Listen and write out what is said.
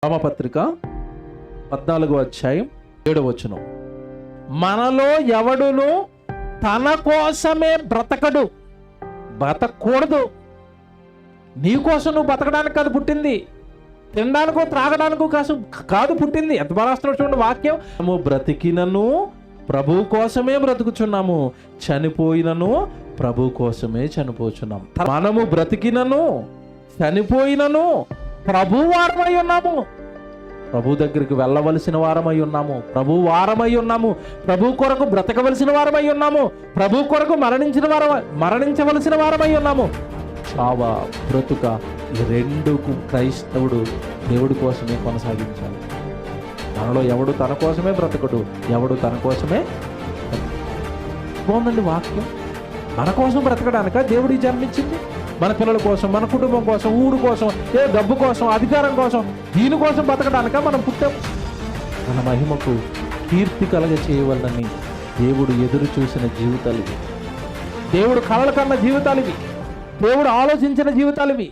రోమపత్రిక 14వ అధ్యాయం 7వ వచనం. మనలో ఎవడును తన కోసమే బ్రతకడు, బ్రతకూడదు. నీ కోసం నువ్వు బతకడానికి కాదు పుట్టింది, తినడానికో త్రాగడానికో కాదు పుట్టింది. ఎంత బాగా రాస్తున్నాడు చూడండి వాక్యం. మనము బ్రతికినను ప్రభు కోసమే బ్రతుకుచున్నాము, చనిపోయినను ప్రభు కోసమే చనిపోచున్నాం. మనము బ్రతికినను చనిపోయినను ప్రభు వారమై ఉన్నాము. ప్రభు దగ్గరికి వెళ్ళవలసిన వారమై ఉన్నాము, ప్రభు వారమై ఉన్నాము, ప్రభు కొరకు బ్రతకవలసిన వారమై ఉన్నాము, ప్రభు కొరకు మరణించవలసిన వారమై ఉన్నాము. చావ బ్రతుక ఈ రెండుకు క్రైస్తవుడు దేవుడి కోసమే కొనసాగించాలి. మనలో ఎవడు తన కోసమే బ్రతకడు, ఎవడు తన కోసమే. బాగుందండి వాక్యం. మన కోసం బ్రతకడానిక దేవుడి జన్మించింది? మన పిల్లల కోసం, మన కుటుంబం కోసం, ఊరు కోసం, ఏ డబ్బు కోసం, అధికారం కోసం, దీనికోసం బతకడానిక మనం పుట్టాం? మన మహిమకు కీర్తి కలగ చేయవలనని దేవుడు ఎదురు చూసిన జీవితాలు ఇవి. దేవుడు కలలు కన్న జీవితాలు ఇవి. దేవుడు ఆలోచించిన జీవితాలు ఇవి.